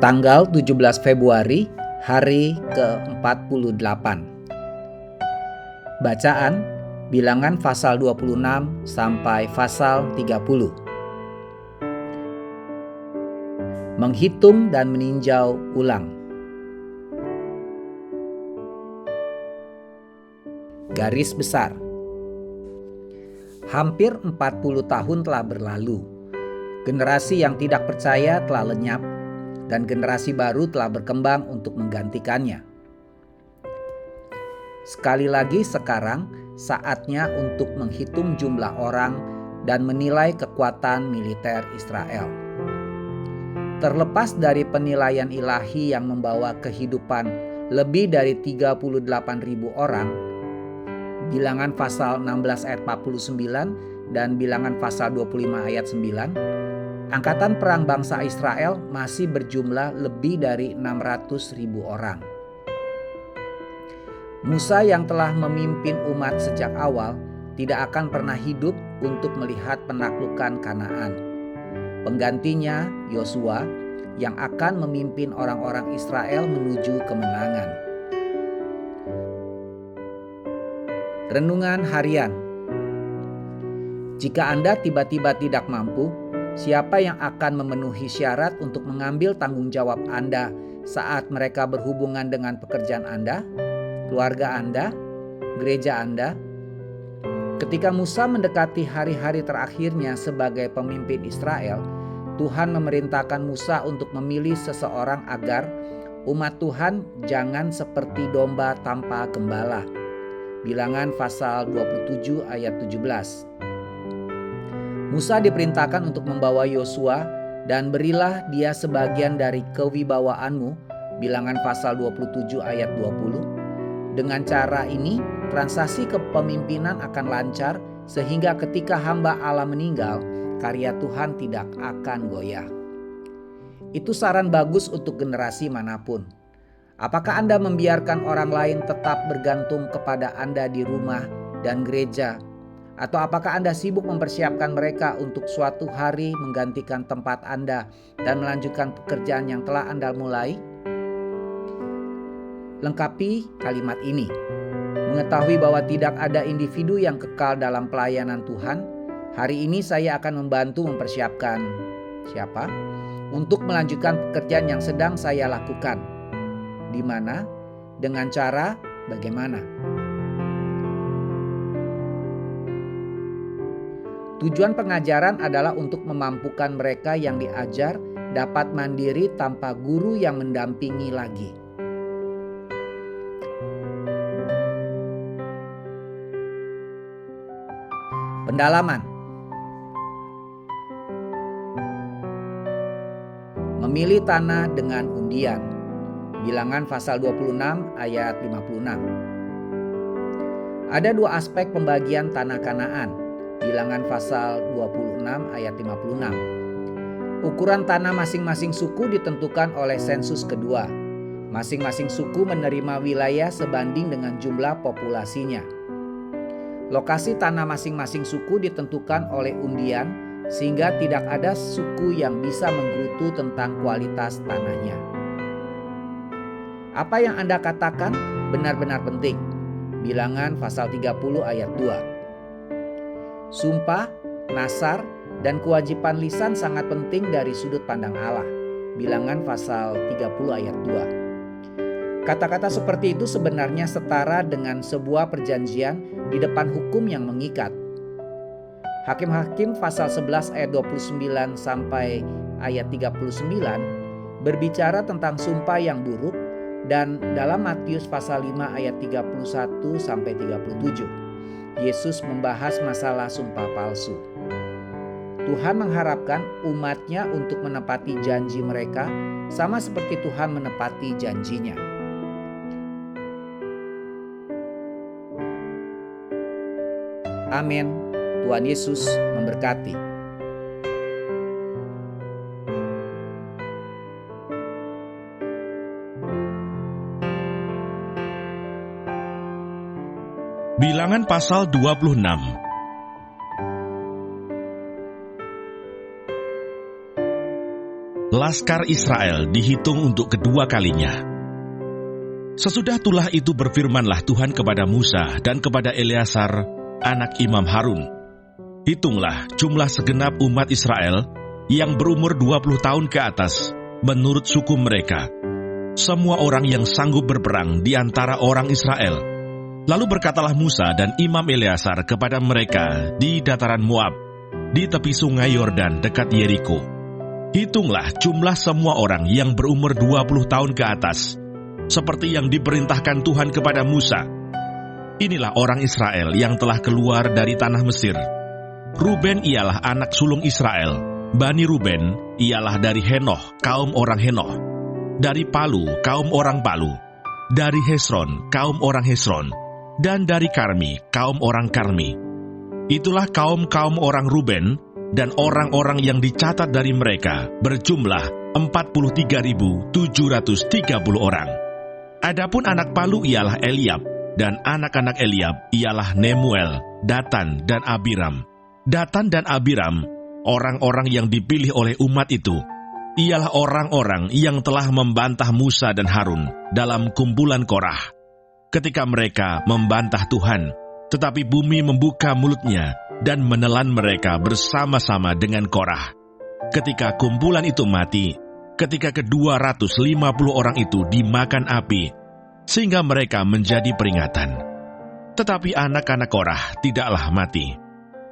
Tanggal 17 Februari, hari ke-48. Bacaan Bilangan pasal 26 sampai pasal 30. Menghitung dan meninjau ulang. Garis besar. Hampir 40 tahun telah berlalu. Generasi yang tidak percaya telah lenyap dan generasi baru telah berkembang untuk menggantikannya. Sekali lagi sekarang saatnya untuk menghitung jumlah orang dan menilai kekuatan militer Israel. Terlepas dari penilaian ilahi yang membawa kehidupan lebih dari 38.000 orang, Bilangan pasal 16 ayat 49 dan Bilangan pasal 25 ayat 9, angkatan perang bangsa Israel masih berjumlah lebih dari 600.000 orang. Musa yang telah memimpin umat sejak awal tidak akan pernah hidup untuk melihat penaklukan Kanaan. Penggantinya, Yosua, yang akan memimpin orang-orang Israel menuju kemenangan. Renungan harian. Jika Anda tiba-tiba tidak mampu, siapa yang akan memenuhi syarat untuk mengambil tanggung jawab Anda saat mereka berhubungan dengan pekerjaan Anda, keluarga Anda, gereja Anda? Ketika Musa mendekati hari-hari terakhirnya sebagai pemimpin Israel, Tuhan memerintahkan Musa untuk memilih seseorang agar umat Tuhan jangan seperti domba tanpa gembala. Bilangan pasal 27 ayat 17. Musa diperintahkan untuk membawa Yosua dan berilah dia sebagian dari kewibawaanmu. Bilangan pasal 27 ayat 20. Dengan cara ini, transaksi kepemimpinan akan lancar sehingga ketika hamba Allah meninggal, karya Tuhan tidak akan goyah. Itu saran bagus untuk generasi manapun. Apakah Anda membiarkan orang lain tetap bergantung kepada Anda di rumah dan gereja? Atau apakah Anda sibuk mempersiapkan mereka untuk suatu hari menggantikan tempat Anda dan melanjutkan pekerjaan yang telah Anda mulai? Lengkapi kalimat ini. Mengetahui bahwa tidak ada individu yang kekal dalam pelayanan Tuhan, hari ini saya akan membantu mempersiapkan siapa? Untuk melanjutkan pekerjaan yang sedang saya lakukan. Di mana? Dengan cara bagaimana? Tujuan pengajaran adalah untuk memampukan mereka yang diajar dapat mandiri tanpa guru yang mendampingi lagi. Pendalaman. Memilih tanah dengan undian. Bilangan pasal 26 ayat 56. Ada dua aspek pembagian tanah Kanaan. Bilangan pasal 26 ayat 56. Ukuran tanah masing-masing suku ditentukan oleh sensus kedua. Masing-masing suku menerima wilayah sebanding dengan jumlah populasinya. Lokasi tanah masing-masing suku ditentukan oleh undian sehingga tidak ada suku yang bisa menggerutu tentang kualitas tanahnya. Apa yang Anda katakan benar-benar penting. Bilangan pasal 30 ayat 2. Sumpah, nasar, dan kewajiban lisan sangat penting dari sudut pandang Allah. Bilangan pasal 30 ayat 2. Kata-kata seperti itu sebenarnya setara dengan sebuah perjanjian di depan hukum yang mengikat. Hakim-hakim pasal 11 ayat 29 sampai ayat 39 berbicara tentang sumpah yang buruk, dan dalam Matius pasal 5 ayat 31 sampai 37 Yesus membahas masalah sumpah palsu. Tuhan mengharapkan umatnya untuk menepati janji mereka sama seperti Tuhan menepati janjinya. Amin. Tuhan Yesus memberkati. Bilangan pasal 26. laskar Israel dihitung untuk kedua kalinya. Sesudah tulah itu berfirmanlah Tuhan kepada Musa dan kepada Eleazar, anak Imam Harun. Hitunglah jumlah segenap umat Israel yang berumur 20 tahun ke atas, menurut suku mereka, semua orang yang sanggup berperang di antara orang Israel. Lalu berkatalah Musa dan Imam Eleazar kepada mereka di dataran Moab, di tepi sungai Yordan dekat Yeriko. Hitunglah jumlah semua orang yang berumur 20 tahun ke atas, seperti yang diperintahkan Tuhan kepada Musa. Inilah orang Israel yang telah keluar dari tanah Mesir. Ruben ialah anak sulung Israel. Bani Ruben ialah dari Henoh, kaum orang Henoh. Dari Palu, kaum orang Palu. Dari Hesron, kaum orang Hesron. Dan dari Karmi, kaum orang Karmi. Itulah kaum-kaum orang Ruben, dan orang-orang yang dicatat dari mereka berjumlah 43.730 orang. Adapun anak Palu ialah Eliab, dan anak-anak Eliab ialah Nemuel, Datan, dan Abiram. Datan dan Abiram, orang-orang yang dipilih oleh umat itu, ialah orang-orang yang telah membantah Musa dan Harun dalam kumpulan Korah. Ketika mereka membantah Tuhan, tetapi bumi membuka mulutnya dan menelan mereka bersama-sama dengan Korah. Ketika kumpulan itu mati, ketika ke-250 orang itu dimakan api, sehingga mereka menjadi peringatan. Tetapi anak-anak Korah tidaklah mati.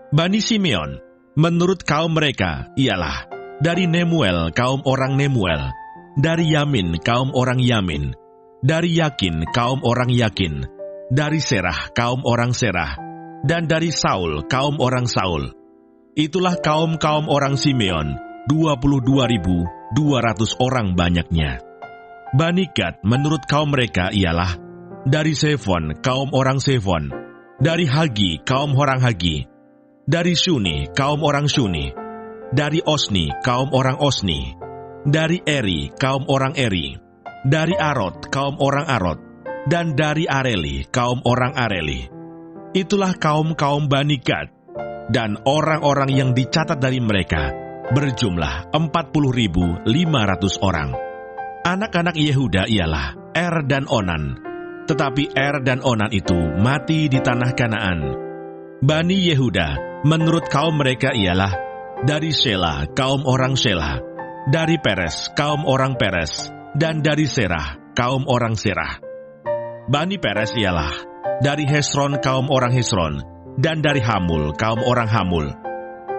Bani Simeon, menurut kaum mereka, ialah dari Nemuel, kaum orang Nemuel, dari Yamin, kaum orang Yamin, dari Yakin, kaum orang Yakin, dari Serah, kaum orang Serah, dan dari Saul, kaum orang Saul. Itulah kaum-kaum orang Simeon, 22.200 orang banyaknya. Bani Gad, menurut kaum mereka ialah dari Sefon, kaum orang Sefon, dari Hagi, kaum orang Hagi, dari Shuni, kaum orang Shuni, dari Osni, kaum orang Osni, dari Eri, kaum orang Eri, dari Arod, kaum orang Arod, dan dari Areli, kaum orang Areli. Itulah kaum-kaum Bani Gad, dan orang-orang yang dicatat dari mereka berjumlah 40.500 orang. Anak-anak Yehuda ialah Er dan Onan, tetapi Er dan Onan itu mati di tanah Kanaan. Bani Yehuda, menurut kaum mereka ialah dari Shelah, kaum orang Shelah, dari Peres, kaum orang Peres, dan dari Serah, kaum orang Serah. Bani Peres ialah dari Hesron, kaum orang Hesron, dan dari Hamul, kaum orang Hamul.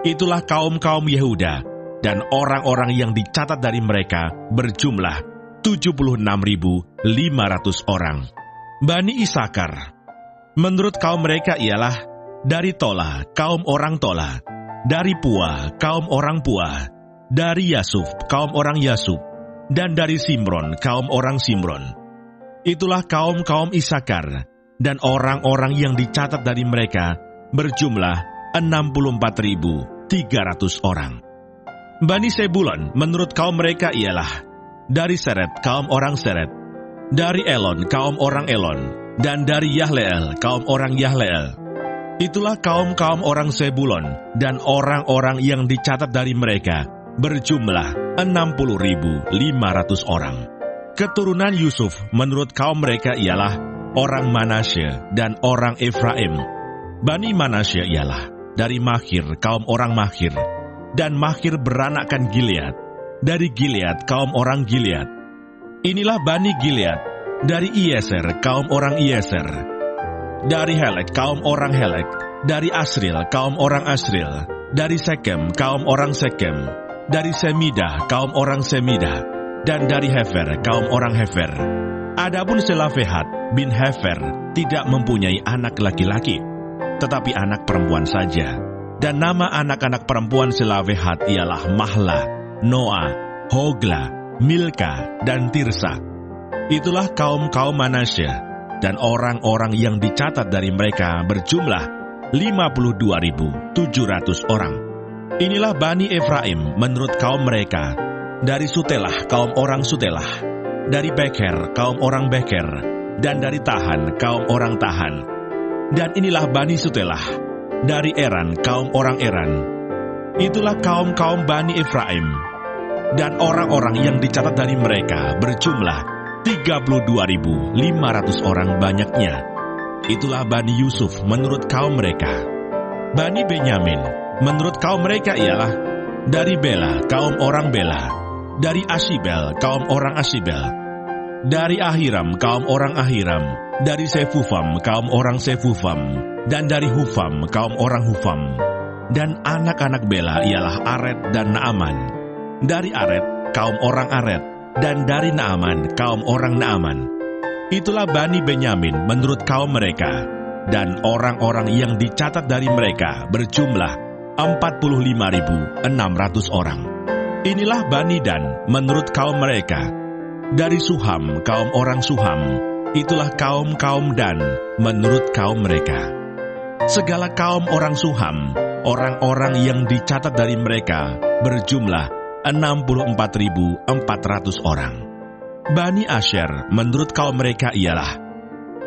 Itulah kaum-kaum Yehuda, dan orang-orang yang dicatat dari mereka berjumlah 76.500 orang. Bani Isakar, menurut kaum mereka ialah dari Tola, kaum orang Tola, dari Pua, kaum orang Pua, dari Yasuf, kaum orang Yasuf, dan dari Simron, kaum orang Simron. Itulah kaum-kaum Isakar, dan orang-orang yang dicatat dari mereka berjumlah 64.300 orang. Bani Sebulon, menurut kaum mereka ialah dari Seret, kaum orang Seret, dari Elon, kaum orang Elon, dan dari Yahleel, kaum orang Yahleel. Itulah kaum-kaum orang Sebulon, dan orang-orang yang dicatat dari mereka berjumlah 60.500 orang. Keturunan Yusuf, menurut kaum mereka ialah orang Manasye dan orang Efraim. Bani Manasye ialah dari Makhir, kaum orang Makhir, dan Makhir beranakkan Gilead. Dari Gilead, kaum orang Gilead. Inilah Bani Gilead, dari Ieser, kaum orang Ieser. Dari Helek, kaum orang Helek. Dari Asril, kaum orang Asril. Dari Sekem, kaum orang Sekem. Dari Semidah, kaum orang Semidah, dan dari Hefer, kaum orang Hefer. Adapun Selafehat bin Hefer tidak mempunyai anak laki-laki, tetapi anak perempuan saja. Dan nama anak-anak perempuan Selafehat ialah Mahla, Noa, Hogla, Milka, dan Tirsa. Itulah kaum-kaum Manasye, dan orang-orang yang dicatat dari mereka berjumlah 52.700 orang. Inilah Bani Efraim menurut kaum mereka, dari Sutelah, kaum orang Sutelah, dari Beker, kaum orang Beker, dan dari Tahan, kaum orang Tahan. Dan inilah Bani Sutelah, dari Eran, kaum orang Eran. Itulah kaum-kaum Bani Efraim. Dan orang-orang yang dicatat dari mereka berjumlah 32.500 orang banyaknya. Itulah Bani Yusuf menurut kaum mereka. Bani Benyamin menurut kaum mereka ialah dari Bela, kaum orang Bela, dari Asibel, kaum orang Asibel, dari Ahiram, kaum orang Ahiram, dari Sefufam, kaum orang Sefufam, dan dari Hufam, kaum orang Hufam. Dan anak-anak Bela ialah Aret dan Naaman. Dari Aret, kaum orang Aret, dan dari Naaman, kaum orang Naaman. Itulah Bani Benyamin menurut kaum mereka, dan orang-orang yang dicatat dari mereka berjumlah 45.600 orang. Inilah Bani Dan menurut kaum mereka. Dari Suham, kaum orang Suham, itulah kaum-kaum Dan menurut kaum mereka. Segala kaum orang Suham, orang-orang yang dicatat dari mereka berjumlah 64.400 orang. Bani Asher menurut kaum mereka ialah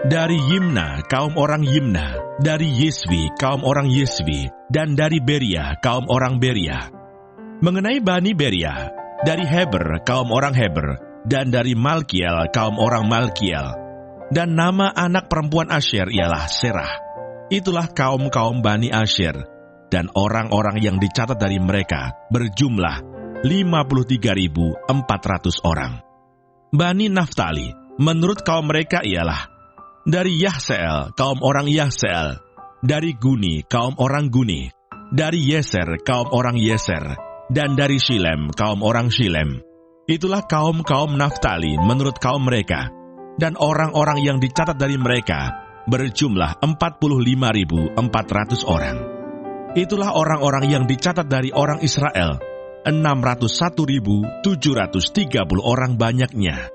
dari Yimna, kaum orang Yimna, dari Yeswi, kaum orang Yeswi, dan dari Beria, kaum orang Beria. Mengenai Bani Beria, dari Heber, kaum orang Heber, dan dari Malkiel, kaum orang Malkiel. Dan nama anak perempuan Asher ialah Serah. Itulah kaum-kaum Bani Asher, dan orang-orang yang dicatat dari mereka berjumlah 53.400 orang. Bani Naftali menurut kaum mereka ialah dari Yahseel, kaum orang Yahseel, dari Guni, kaum orang Guni, dari Yeser, kaum orang Yeser, dan dari Shilem, kaum orang Shilem. Itulah kaum-kaum Naftali menurut kaum mereka, dan orang-orang yang dicatat dari mereka berjumlah 45.400 orang. Itulah orang-orang yang dicatat dari orang Israel, 601.730 orang banyaknya.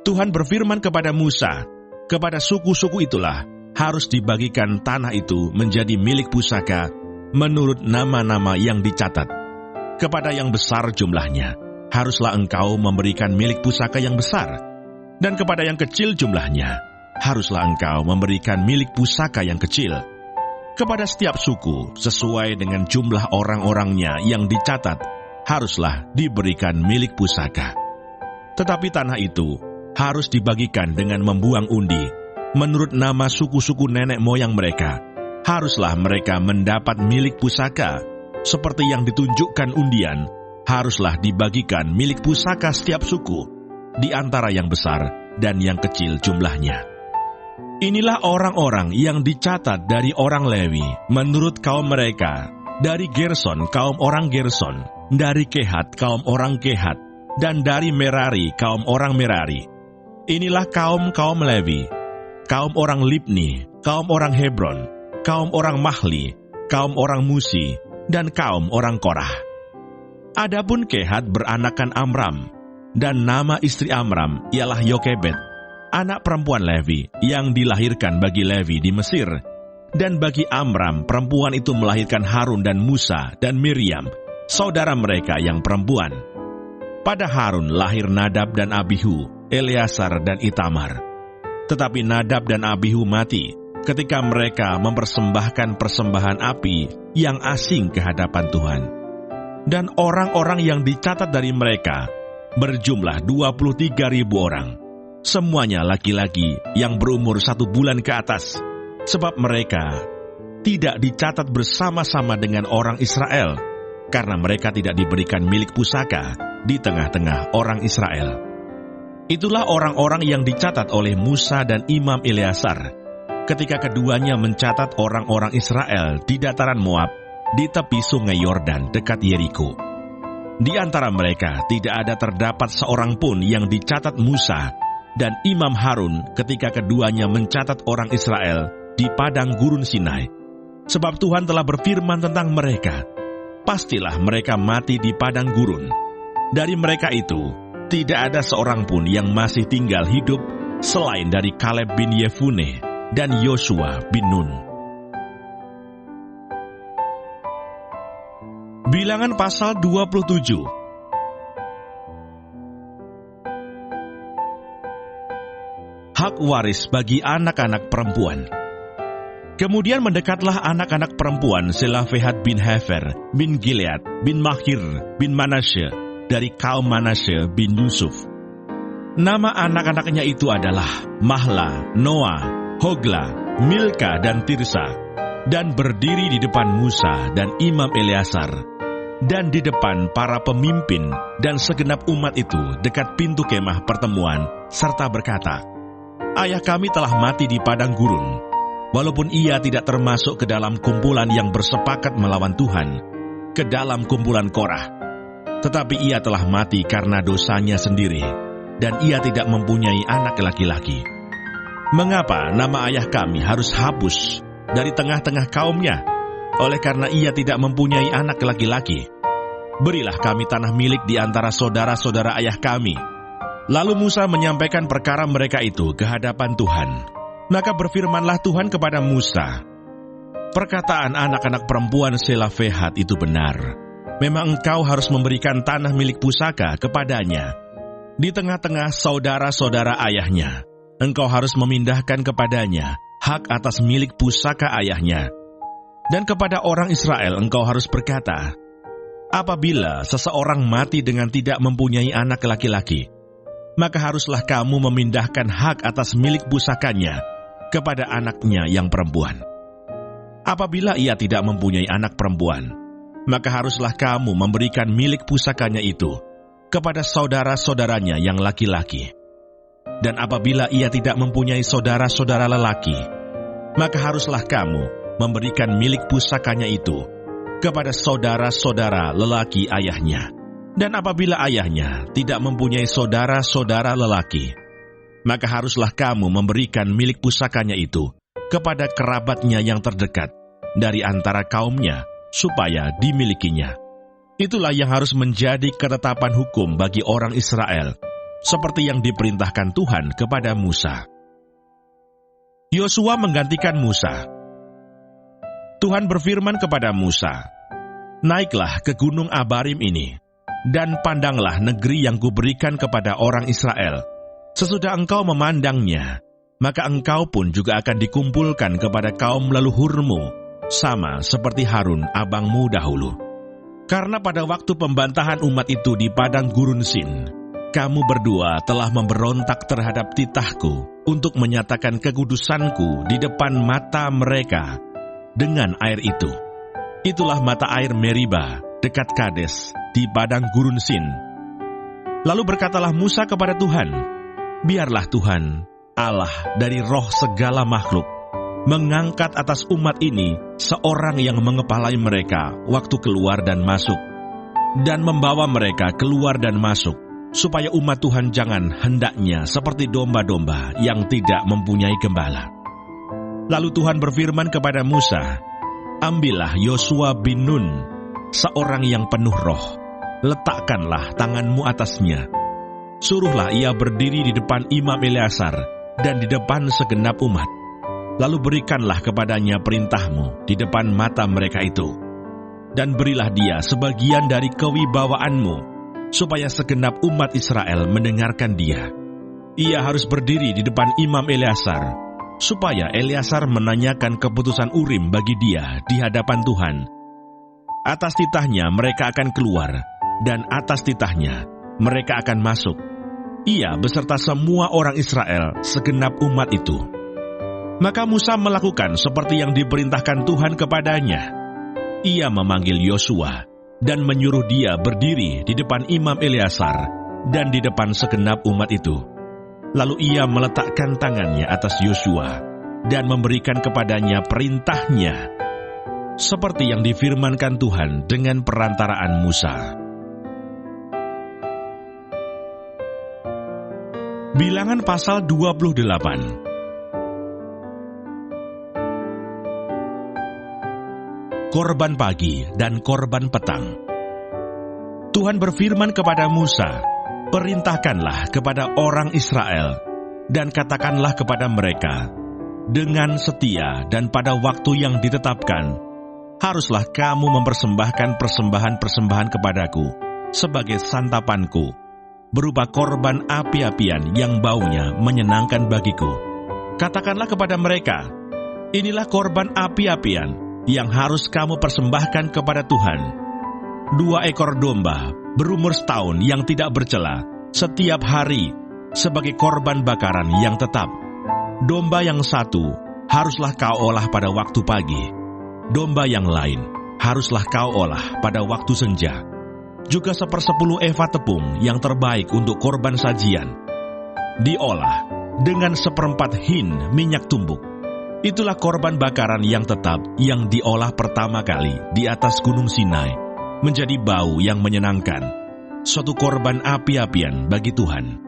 Tuhan berfirman kepada Musa, kepada suku-suku itulah harus dibagikan tanah itu menjadi milik pusaka menurut nama-nama yang dicatat. Kepada yang besar jumlahnya, haruslah engkau memberikan milik pusaka yang besar, dan kepada yang kecil jumlahnya, haruslah engkau memberikan milik pusaka yang kecil. Kepada setiap suku, sesuai dengan jumlah orang-orangnya yang dicatat, haruslah diberikan milik pusaka. Tetapi tanah itu harus dibagikan dengan membuang undi. Menurut nama suku-suku nenek moyang mereka, haruslah mereka mendapat milik pusaka. Seperti yang ditunjukkan undian, haruslah dibagikan milik pusaka setiap suku, di antara yang besar dan yang kecil jumlahnya. Inilah orang-orang yang dicatat dari orang Lewi menurut kaum mereka. Dari Gerson, kaum orang Gerson, dari Kehat, kaum orang Kehat, dan dari Merari, kaum orang Merari. Inilah kaum-kaum Lewi, kaum orang Libni, kaum orang Hebron, kaum orang Mahli, kaum orang Musi, dan kaum orang Korah. Adapun Kehat beranakan Amram, dan nama istri Amram ialah Yokebed, anak perempuan Lewi yang dilahirkan bagi Lewi di Mesir. Dan bagi Amram, perempuan itu melahirkan Harun dan Musa dan Miriam, saudara mereka yang perempuan. Pada Harun lahir Nadab dan Abihu, Eleazar dan Itamar. Tetapi Nadab dan Abihu mati ketika mereka mempersembahkan persembahan api yang asing ke hadapan Tuhan. Dan orang-orang yang dicatat dari mereka berjumlah 23.000 orang. Semuanya laki-laki yang berumur 1 bulan ke atas. Sebab mereka tidak dicatat bersama-sama dengan orang Israel, karena mereka tidak diberikan milik pusaka di tengah-tengah orang Israel. Itulah orang-orang yang dicatat oleh Musa dan Imam Eleazar, ketika keduanya mencatat orang-orang Israel di dataran Moab, di tepi sungai Yordan dekat Yeriko. Di antara mereka tidak ada terdapat seorang pun yang dicatat Musa dan Imam Harun ketika keduanya mencatat orang Israel di padang gurun Sinai. Sebab Tuhan telah berfirman tentang mereka, pastilah mereka mati di padang gurun. Dari mereka itu, tidak ada seorang pun yang masih tinggal hidup selain dari Kaleb bin Yefune dan Yosua bin Nun. Bilangan pasal 27. Hak waris bagi anak-anak perempuan. Kemudian mendekatlah anak-anak perempuan Selafehat bin Hefer, bin Gilead, bin Mahir, bin Manasye, dari kaum Manasye bin Yusuf. Nama anak-anaknya itu adalah Mahla, Noah, Hogla, Milka, dan Tirsa, dan berdiri di depan Musa dan Imam Eleazar, dan di depan para pemimpin dan segenap umat itu dekat pintu kemah pertemuan, serta berkata, "Ayah kami telah mati di padang gurun, walaupun ia tidak termasuk ke dalam kumpulan yang bersepakat melawan Tuhan, ke dalam kumpulan Korah. Tetapi ia telah mati karena dosanya sendiri, dan ia tidak mempunyai anak laki-laki. Mengapa nama ayah kami harus hapus dari tengah-tengah kaumnya, oleh karena ia tidak mempunyai anak laki-laki? Berilah kami tanah milik di antara saudara-saudara ayah kami." Lalu Musa menyampaikan perkara mereka itu ke hadapan Tuhan. Maka berfirmanlah Tuhan kepada Musa, "Perkataan anak-anak perempuan Selafehat itu benar. Memang engkau harus memberikan tanah milik pusaka kepadanya. Di tengah-tengah saudara-saudara ayahnya, engkau harus memindahkan kepadanya hak atas milik pusaka ayahnya. Dan kepada orang Israel engkau harus berkata, apabila seseorang mati dengan tidak mempunyai anak laki-laki, maka haruslah kamu memindahkan hak atas milik pusakanya kepada anaknya yang perempuan. Apabila ia tidak mempunyai anak perempuan, maka haruslah kamu memberikan milik pusakanya itu kepada saudara-saudaranya yang laki-laki. Dan apabila ia tidak mempunyai saudara-saudara lelaki, maka haruslah kamu memberikan milik pusakanya itu kepada saudara-saudara lelaki ayahnya. Dan apabila ayahnya tidak mempunyai saudara-saudara lelaki, maka haruslah kamu memberikan milik pusakanya itu kepada kerabatnya yang terdekat dari antara kaumnya, supaya dimilikinya. Itulah yang harus menjadi ketetapan hukum bagi orang Israel, seperti yang diperintahkan Tuhan kepada Musa. Yosua menggantikan Musa. Tuhan berfirman kepada Musa, "Naiklah ke gunung Abarim ini, dan pandanglah negeri yang kuberikan kepada orang Israel. Sesudah engkau memandangnya, maka engkau pun juga akan dikumpulkan kepada kaum leluhurmu, sama seperti Harun abangmu dahulu. Karena pada waktu pembantahan umat itu di padang gurun Sin, kamu berdua telah memberontak terhadap titahku untuk menyatakan kekudusanku di depan mata mereka dengan air itu. Itulah mata air Meriba dekat Kades di padang gurun Sin." Lalu berkatalah Musa kepada Tuhan, "Biarlah Tuhan, Allah dari roh segala makhluk, mengangkat atas umat ini seorang yang mengepalai mereka waktu keluar dan masuk, dan membawa mereka keluar dan masuk, supaya umat Tuhan jangan hendaknya seperti domba-domba yang tidak mempunyai gembala." Lalu Tuhan berfirman kepada Musa, "Ambillah Yosua bin Nun, seorang yang penuh roh, letakkanlah tanganmu atasnya. Suruhlah ia berdiri di depan Imam Eleazar dan di depan segenap umat. Lalu berikanlah kepadanya perintahmu di depan mata mereka itu. Dan berilah dia sebagian dari kewibawaanmu, supaya segenap umat Israel mendengarkan dia. Ia harus berdiri di depan Imam Eleazar, supaya Eleazar menanyakan keputusan Urim bagi dia di hadapan Tuhan. Atas titahnya mereka akan keluar, dan atas titahnya mereka akan masuk, ia beserta semua orang Israel, segenap umat itu." Maka Musa melakukan seperti yang diperintahkan Tuhan kepadanya. Ia memanggil Yosua dan menyuruh dia berdiri di depan Imam Eleazar dan di depan segenap umat itu. Lalu ia meletakkan tangannya atas Yosua dan memberikan kepadanya perintahnya, seperti yang difirmankan Tuhan dengan perantaraan Musa. Bilangan pasal 28. Korban pagi dan korban petang. Tuhan berfirman kepada Musa, "Perintahkanlah kepada orang Israel, dan katakanlah kepada mereka, dengan setia dan pada waktu yang ditetapkan, haruslah kamu mempersembahkan persembahan-persembahan kepadaku sebagai santapanku, berupa korban api-apian yang baunya menyenangkan bagiku. Katakanlah kepada mereka, inilah korban api-apian yang harus kamu persembahkan kepada Tuhan. 2 ekor domba berumur setahun yang tidak bercela setiap hari sebagai korban bakaran yang tetap. Domba yang satu haruslah kau olah pada waktu pagi. Domba yang lain haruslah kau olah pada waktu senja. Juga 1/10 eva tepung yang terbaik untuk korban sajian. Diolah dengan 1/4 hin minyak tumbuk. Itulah korban bakaran yang tetap yang diolah pertama kali di atas Gunung Sinai, menjadi bau yang menyenangkan, suatu korban api-apian bagi Tuhan.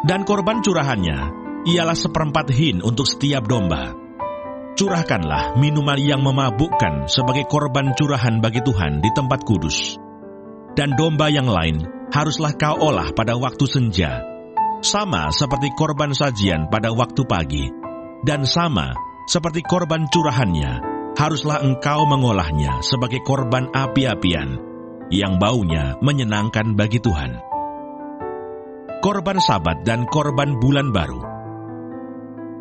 Dan korban curahannya ialah 1/4 hin untuk setiap domba. Curahkanlah minuman yang memabukkan sebagai korban curahan bagi Tuhan di tempat kudus. Dan domba yang lain haruslah kau olah pada waktu senja, sama seperti korban sajian pada waktu pagi, dan sama seperti korban curahannya, haruslah engkau mengolahnya sebagai korban api-apian, yang baunya menyenangkan bagi Tuhan. Korban Sabat dan korban bulan baru.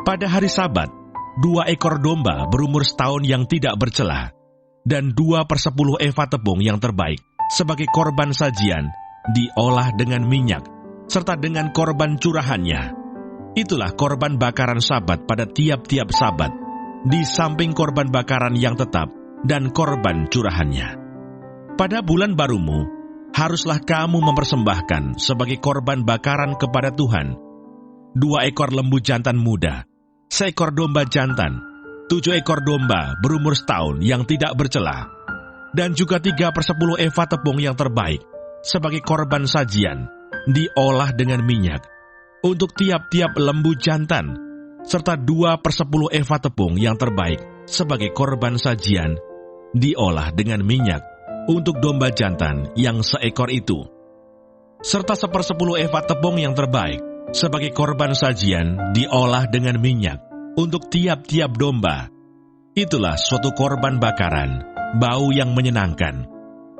Pada hari Sabat, 2 ekor domba berumur setahun yang tidak bercela, dan 2/10 eva tepung yang terbaik sebagai korban sajian, diolah dengan minyak, serta dengan korban curahannya. Itulah korban bakaran Sabat pada tiap-tiap Sabat, di samping korban bakaran yang tetap dan korban curahannya. Pada bulan barumu, haruslah kamu mempersembahkan sebagai korban bakaran kepada Tuhan 2 ekor lembu jantan muda, 1 ekor domba jantan, 7 ekor domba berumur setahun yang tidak bercela, dan juga 3/10 eva tepung yang terbaik sebagai korban sajian, diolah dengan minyak, untuk tiap-tiap lembu jantan, serta 2/10 eva tepung yang terbaik sebagai korban sajian, diolah dengan minyak, untuk domba jantan yang 1 ekor itu, serta 1/10 eva tepung yang terbaik sebagai korban sajian, diolah dengan minyak, untuk tiap-tiap domba. Itulah suatu korban bakaran, bau yang menyenangkan,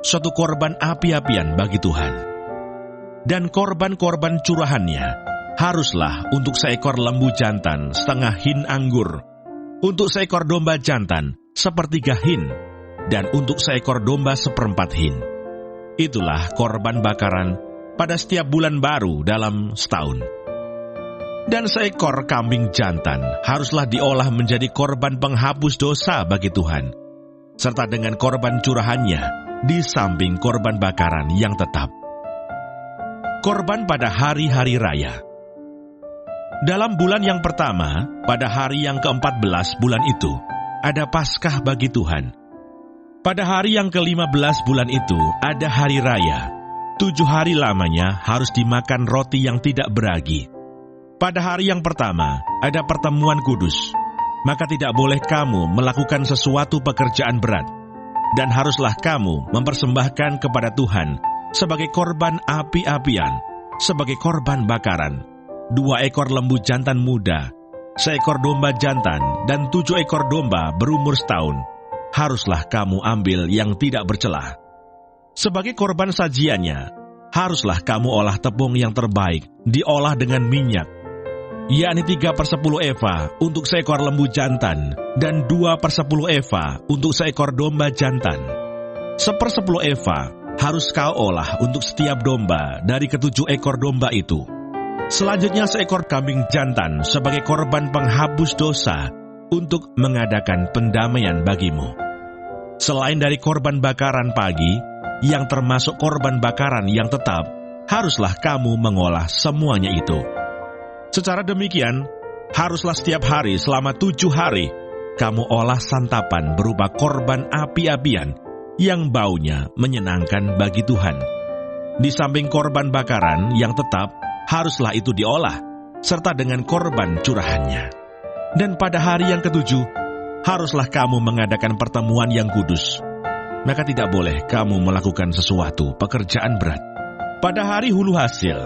suatu korban api-apian bagi Tuhan. Dan korban-korban curahannya haruslah untuk 1 ekor lembu jantan 1/2 hin anggur, untuk 1 ekor domba jantan 1/3 hin, dan untuk 1 ekor domba 1/4 hin. Itulah korban bakaran pada setiap bulan baru dalam setahun. Dan 1 ekor kambing jantan haruslah diolah menjadi korban penghapus dosa bagi Tuhan, serta dengan korban curahannya di samping korban bakaran yang tetap. Korban pada hari-hari raya. Dalam bulan yang pertama, pada hari yang ke-14 bulan itu, ada Paskah bagi Tuhan. Pada hari yang ke-15 bulan itu, ada hari raya. 7 hari lamanya harus dimakan roti yang tidak beragi. Pada hari yang pertama, ada pertemuan kudus. Maka tidak boleh kamu melakukan sesuatu pekerjaan berat, dan haruslah kamu mempersembahkan kepada Tuhan sebagai korban api-apian, sebagai korban bakaran, 2 ekor lembu jantan muda, 1 ekor domba jantan, dan 7 ekor domba berumur setahun. Haruslah kamu ambil yang tidak bercela. Sebagai korban sajiannya, haruslah kamu olah tepung yang terbaik, diolah dengan minyak, yakni 3/10 eva untuk 1 ekor lembu jantan, dan 2/10 eva untuk 1 ekor domba jantan. 1/10 eva harus kau olah untuk setiap domba dari ke-7 ekor domba itu. Selanjutnya 1 ekor kambing jantan sebagai korban penghapus dosa untuk mengadakan pendamaian bagimu. Selain dari korban bakaran pagi, yang termasuk korban bakaran yang tetap, haruslah kamu mengolah semuanya itu. Secara demikian, haruslah setiap hari selama 7 hari, kamu olah santapan berupa korban api-apian yang baunya menyenangkan bagi Tuhan. Di samping korban bakaran yang tetap, haruslah itu diolah, serta dengan korban curahannya. Dan pada hari yang ke-7, haruslah kamu mengadakan pertemuan yang kudus. Maka tidak boleh kamu melakukan sesuatu pekerjaan berat. Pada hari hulu hasil,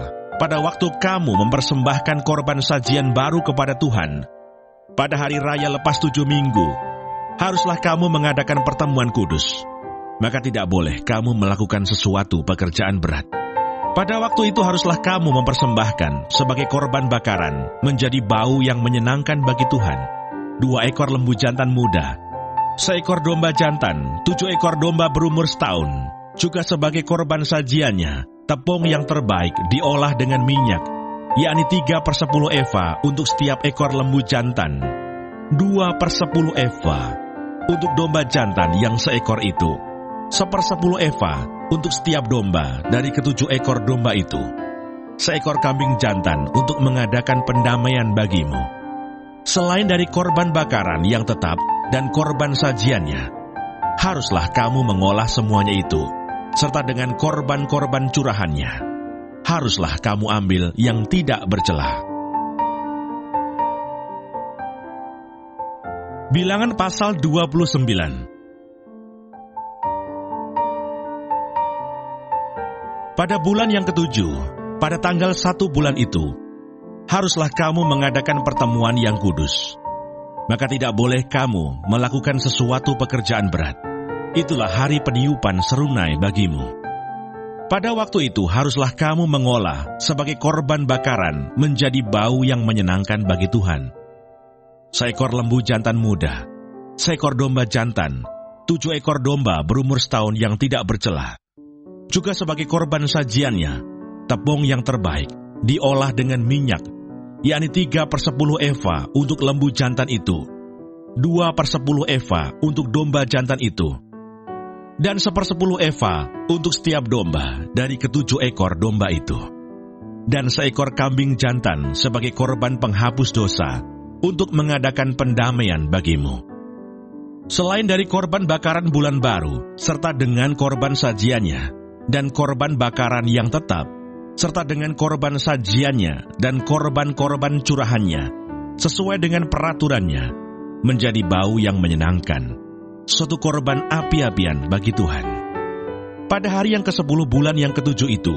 pada waktu kamu mempersembahkan korban sajian baru kepada Tuhan, pada hari raya lepas 7 minggu, haruslah kamu mengadakan pertemuan kudus. Maka tidak boleh kamu melakukan sesuatu pekerjaan berat. Pada waktu itu haruslah kamu mempersembahkan sebagai korban bakaran menjadi bau yang menyenangkan bagi Tuhan 2 ekor lembu jantan muda, 1 ekor domba jantan, 7 ekor domba berumur setahun, Juga sebagai korban sajiannya, tepung yang terbaik diolah dengan minyak, yakni 3/10 eva untuk setiap ekor lembu jantan, 2/10 eva untuk domba jantan yang seekor itu, 1/10 eva untuk setiap domba dari ketujuh ekor domba itu, seekor kambing jantan untuk mengadakan pendamaian bagimu. Selain dari korban bakaran yang tetap dan korban sajiannya, haruslah kamu mengolah semuanya itu, serta dengan korban-korban curahannya. Haruslah kamu ambil yang tidak bercela. Bilangan pasal 29. Pada bulan yang ketujuh, pada tanggal 1 bulan itu, haruslah kamu mengadakan pertemuan yang kudus. Maka tidak boleh kamu melakukan sesuatu pekerjaan berat. Itulah hari peniupan serunai bagimu. Pada waktu itu haruslah kamu mengolah sebagai korban bakaran menjadi bau yang menyenangkan bagi Tuhan. Seekor lembu jantan muda, seekor domba jantan, 7 ekor domba berumur setahun yang tidak bercela. Juga sebagai korban sajiannya, tepung yang terbaik diolah dengan minyak, yakni 3/10 eva untuk lembu jantan itu, 2/10 eva untuk domba jantan itu, dan 1/10 eva untuk setiap domba dari ketujuh ekor domba itu, dan seekor kambing jantan sebagai korban penghapus dosa untuk mengadakan pendamaian bagimu. Selain dari korban bakaran bulan baru, serta dengan korban sajiannya, dan korban bakaran yang tetap, serta dengan korban sajiannya dan korban-korban curahannya, sesuai dengan peraturannya, menjadi bau yang menyenangkan, suatu korban api-apian bagi Tuhan. Pada hari yang ke-10 bulan yang ke-7 itu,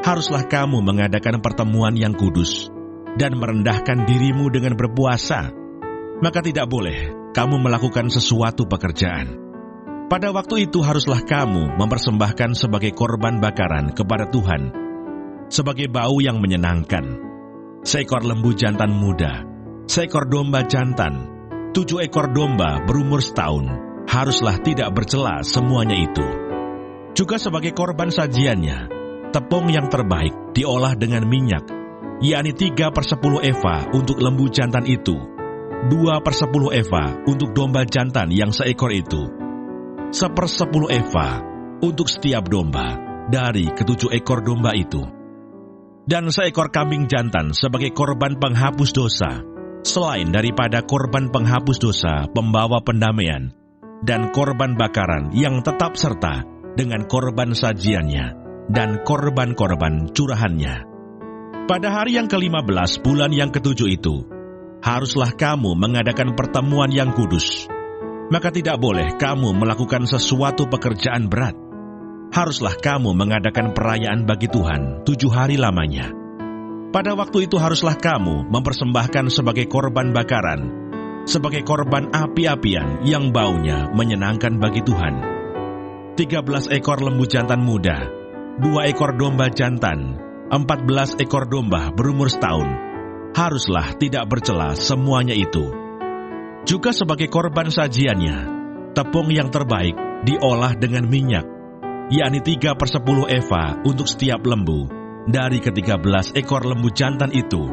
haruslah kamu mengadakan pertemuan yang kudus dan merendahkan dirimu dengan berpuasa. Maka tidak boleh kamu melakukan sesuatu pekerjaan. Pada waktu itu haruslah kamu mempersembahkan sebagai korban bakaran kepada Tuhan, sebagai bau yang menyenangkan, seekor lembu jantan muda, seekor domba jantan, 7 ekor domba berumur setahun, haruslah tidak bercela semuanya itu. Juga sebagai korban sajiannya, tepung yang terbaik diolah dengan minyak, yakni 3/10 eva untuk lembu jantan itu, 2/10 eva untuk domba jantan yang seekor itu, 1/10 eva untuk setiap domba dari ketujuh ekor domba itu, dan seekor kambing jantan sebagai korban penghapus dosa, selain daripada korban penghapus dosa pembawa pendamaian, dan korban bakaran yang tetap serta dengan korban sajiannya dan korban-korban curahannya. Pada hari yang ke-15 bulan yang ke-7 itu, haruslah kamu mengadakan pertemuan yang kudus. Maka tidak boleh kamu melakukan sesuatu pekerjaan berat. Haruslah kamu mengadakan perayaan bagi Tuhan 7 hari lamanya. Pada waktu itu haruslah kamu mempersembahkan sebagai korban bakaran, sebagai korban api-apian yang baunya menyenangkan bagi Tuhan, 13 ekor lembu jantan muda, 2 ekor domba jantan, 14 ekor domba berumur setahun, haruslah tidak bercela semuanya itu. Juga sebagai korban sajiannya, tepung yang terbaik diolah dengan minyak, yakni 3/10 eva untuk setiap lembu dari ke-13 ekor lembu jantan itu,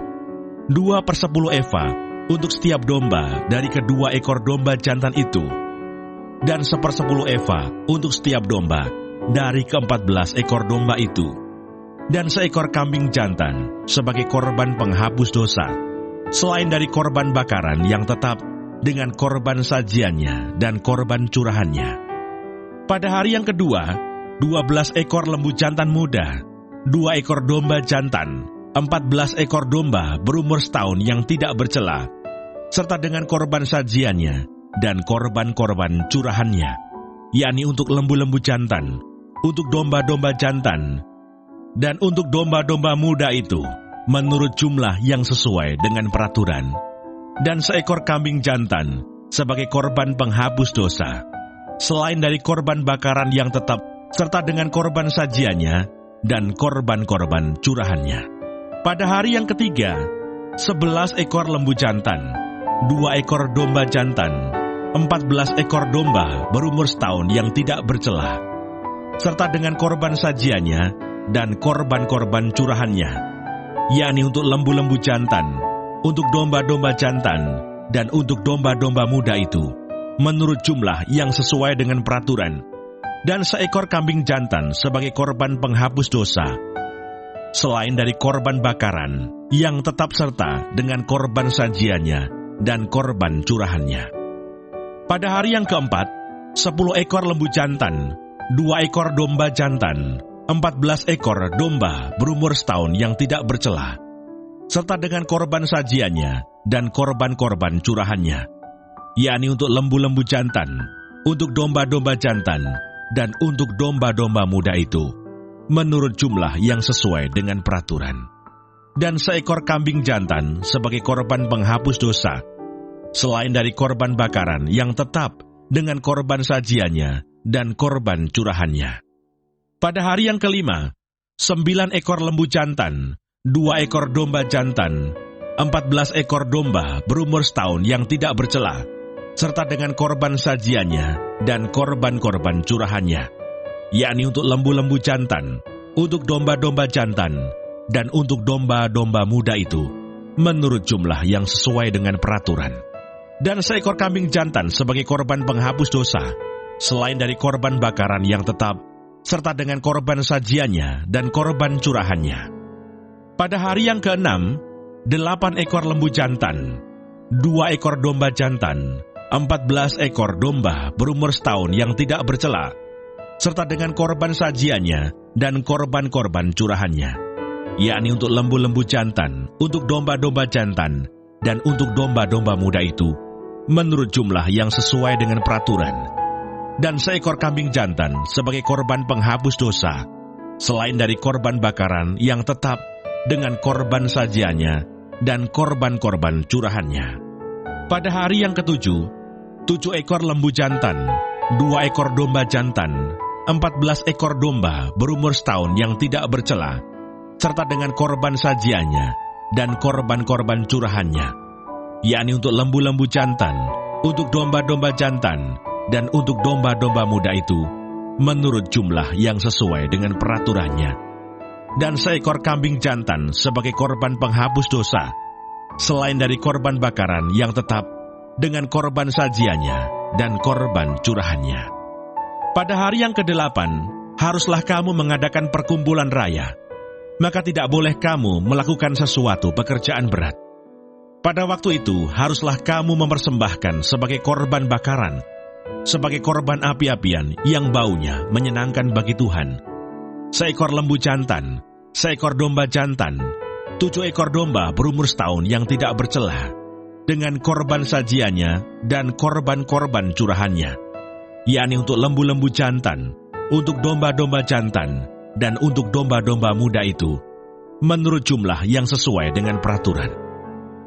2/10 eva untuk setiap domba dari kedua ekor domba jantan itu, dan 1/10 eva untuk setiap domba dari ke-14 ekor domba itu, dan seekor kambing jantan sebagai korban penghapus dosa, selain dari korban bakaran yang tetap dengan korban sajiannya dan korban curahannya. Pada hari yang kedua, 12 ekor lembu jantan muda, 2 ekor domba jantan, 14 ekor domba berumur setahun yang tidak bercela, serta dengan korban sajiannya dan korban-korban curahannya, yakni untuk lembu-lembu jantan, untuk domba-domba jantan, dan untuk domba-domba muda itu, menurut jumlah yang sesuai dengan peraturan, dan seekor kambing jantan sebagai korban penghapus dosa, selain dari korban bakaran yang tetap, serta dengan korban sajiannya dan korban-korban curahannya. Pada hari yang ketiga, 11 ekor lembu jantan, 2 ekor domba jantan, 14 ekor domba berumur setahun yang tidak bercela, serta dengan korban sajiannya dan korban-korban curahannya, yakni untuk lembu-lembu jantan, untuk domba-domba jantan, dan untuk domba-domba muda itu, menurut jumlah yang sesuai dengan peraturan, dan seekor kambing jantan sebagai korban penghapus dosa, selain dari korban bakaran yang tetap serta dengan korban sajiannya dan korban curahannya. Pada hari yang keempat, 10 ekor lembu jantan, 2 ekor domba jantan, 14 ekor domba berumur setahun yang tidak bercela, serta dengan korban sajiannya dan korban-korban curahannya, yakni untuk lembu-lembu jantan, untuk domba-domba jantan, dan untuk domba-domba muda itu, menurut jumlah yang sesuai dengan peraturan. Dan seekor kambing jantan sebagai korban penghapus dosa, selain dari korban bakaran yang tetap dengan korban sajiannya dan korban curahannya. Pada hari yang kelima, 9 ekor lembu jantan, 2 ekor domba jantan, 14 ekor domba berumur setahun yang tidak bercela, serta dengan korban sajiannya dan korban-korban curahannya, yakni untuk lembu-lembu jantan, untuk domba-domba jantan, dan untuk domba-domba muda itu, menurut jumlah yang sesuai dengan peraturan. Dan seekor kambing jantan sebagai korban penghapus dosa, selain dari korban bakaran yang tetap, serta dengan korban sajiannya dan korban curahannya. Pada hari yang keenam, 8 ekor lembu jantan, 2 ekor domba jantan, 14 ekor domba berumur setahun yang tidak bercela, serta dengan korban sajiannya dan korban-korban curahannya, yakni untuk lembu-lembu jantan, untuk domba-domba jantan, dan untuk domba-domba muda itu, menurut jumlah yang sesuai dengan peraturan. Dan seekor kambing jantan sebagai korban penghapus dosa, selain dari korban bakaran yang tetap dengan korban sajiannya dan korban-korban curahannya. Pada hari yang ketujuh, 7 ekor lembu jantan, 2 ekor domba jantan, 14 ekor domba berumur setahun yang tidak bercela, serta dengan korban sajiannya dan korban-korban curahannya, yakni untuk lembu-lembu jantan, untuk domba-domba jantan, dan untuk domba-domba muda itu, menurut jumlah yang sesuai dengan peraturannya. Dan seekor kambing jantan sebagai korban penghapus dosa, selain dari korban bakaran yang tetap dengan korban sajiannya dan korban curahannya. Pada hari yang ke-8, haruslah kamu mengadakan perkumpulan raya, maka tidak boleh kamu melakukan sesuatu pekerjaan berat. Pada waktu itu, haruslah kamu mempersembahkan sebagai korban bakaran, sebagai korban api-apian yang baunya menyenangkan bagi Tuhan, seekor lembu jantan, seekor domba jantan, 7 ekor domba berumur setahun yang tidak bercela, dengan korban sajiannya dan korban-korban curahannya, yakni untuk lembu-lembu jantan, untuk domba-domba jantan, dan untuk domba-domba muda itu, menurut jumlah yang sesuai dengan peraturan.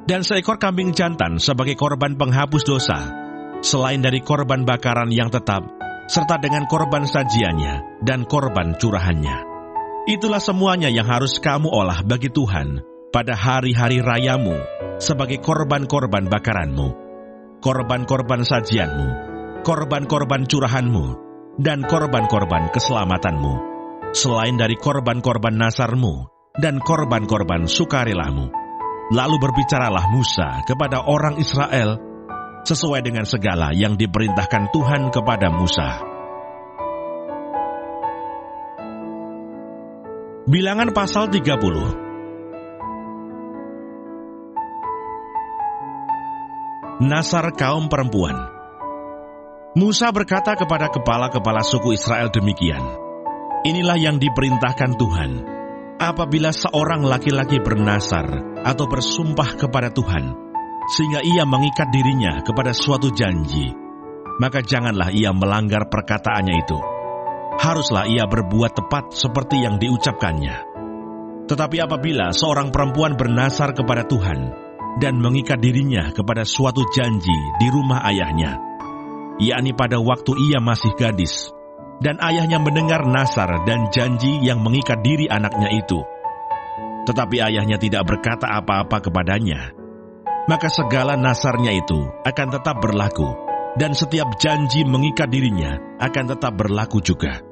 Dan seekor kambing jantan sebagai korban penghapus dosa, selain dari korban bakaran yang tetap, serta dengan korban sajiannya dan korban curahannya. Itulah semuanya yang harus kamu olah bagi Tuhan pada hari-hari rayamu sebagai korban-korban bakaranmu, korban-korban sajianmu, korban-korban curahanmu, dan korban-korban keselamatanmu, selain dari korban-korban nasarmu dan korban-korban sukarelamu. Lalu berbicaralah Musa kepada orang Israel sesuai dengan segala yang diperintahkan Tuhan kepada Musa. Bilangan pasal 30. Nasar kaum perempuan. Musa berkata kepada kepala-kepala suku Israel demikian, "Inilah yang diperintahkan Tuhan. Apabila seorang laki-laki bernasar atau bersumpah kepada Tuhan, sehingga ia mengikat dirinya kepada suatu janji, maka janganlah ia melanggar perkataannya itu. Haruslah ia berbuat tepat seperti yang diucapkannya. Tetapi apabila seorang perempuan bernasar kepada Tuhan dan mengikat dirinya kepada suatu janji di rumah ayahnya, yakni pada waktu ia masih gadis, dan ayahnya mendengar nasar dan janji yang mengikat diri anaknya itu, tetapi ayahnya tidak berkata apa-apa kepadanya, maka segala nasarnya itu akan tetap berlaku, dan setiap janji mengikat dirinya akan tetap berlaku juga.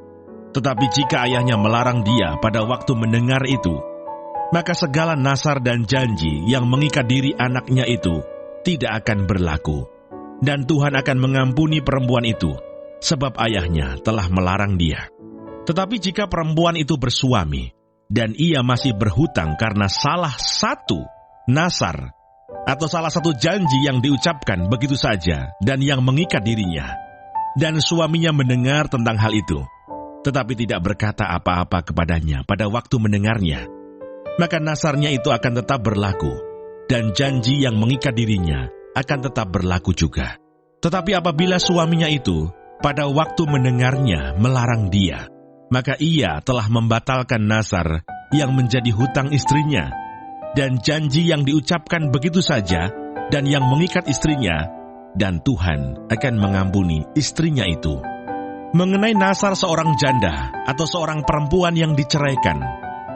Tetapi jika ayahnya melarang dia pada waktu mendengar itu, maka segala nasar dan janji yang mengikat diri anaknya itu tidak akan berlaku. Dan Tuhan akan mengampuni perempuan itu, sebab ayahnya telah melarang dia. Tetapi jika perempuan itu bersuami, dan ia masih berhutang karena salah satu nasar, atau salah satu janji yang diucapkan begitu saja, dan yang mengikat dirinya, dan suaminya mendengar tentang hal itu, tetapi tidak berkata apa-apa kepadanya pada waktu mendengarnya, maka nasarnya itu akan tetap berlaku, dan janji yang mengikat dirinya akan tetap berlaku juga. Tetapi apabila suaminya itu pada waktu mendengarnya melarang dia, maka ia telah membatalkan nasar yang menjadi hutang istrinya, dan janji yang diucapkan begitu saja, dan yang mengikat istrinya, dan Tuhan akan mengampuni istrinya itu. Mengenai nasar seorang janda atau seorang perempuan yang diceraikan,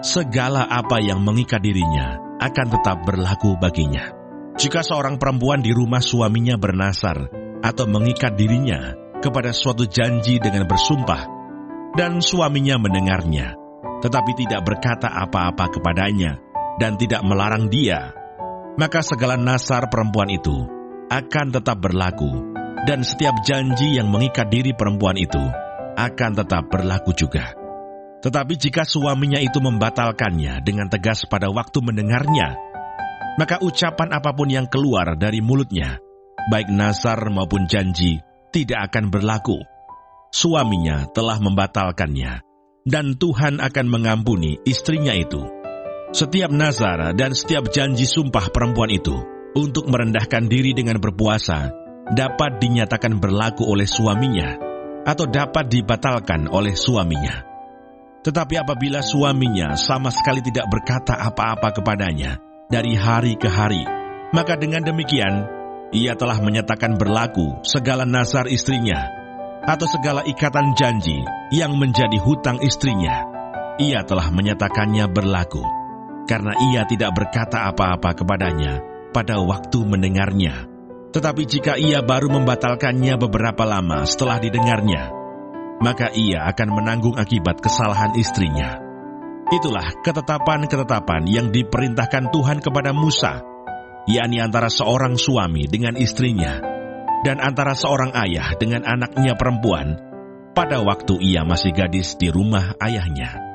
segala apa yang mengikat dirinya akan tetap berlaku baginya. Jika seorang perempuan di rumah suaminya bernasar atau mengikat dirinya kepada suatu janji dengan bersumpah, dan suaminya mendengarnya, tetapi tidak berkata apa-apa kepadanya, dan tidak melarang dia, maka segala nasar perempuan itu akan tetap berlaku, dan setiap janji yang mengikat diri perempuan itu akan tetap berlaku juga. Tetapi jika suaminya itu membatalkannya dengan tegas pada waktu mendengarnya, maka ucapan apapun yang keluar dari mulutnya, baik nasar maupun janji, tidak akan berlaku. Suaminya telah membatalkannya, dan Tuhan akan mengampuni istrinya itu. Setiap nazar dan setiap janji sumpah perempuan itu untuk merendahkan diri dengan berpuasa dapat dinyatakan berlaku oleh suaminya, atau dapat dibatalkan oleh suaminya. Tetapi apabila suaminya sama sekali tidak berkata apa-apa kepadanya dari hari ke hari, maka dengan demikian ia telah menyatakan berlaku segala nazar istrinya, atau segala ikatan janji yang menjadi hutang istrinya. Ia telah menyatakannya berlaku, karena ia tidak berkata apa-apa kepadanya pada waktu mendengarnya. Tetapi jika ia baru membatalkannya beberapa lama setelah didengarnya, maka ia akan menanggung akibat kesalahan istrinya. Itulah ketetapan-ketetapan yang diperintahkan Tuhan kepada Musa, yakni antara seorang suami dengan istrinya, dan antara seorang ayah dengan anaknya perempuan pada waktu ia masih gadis di rumah ayahnya.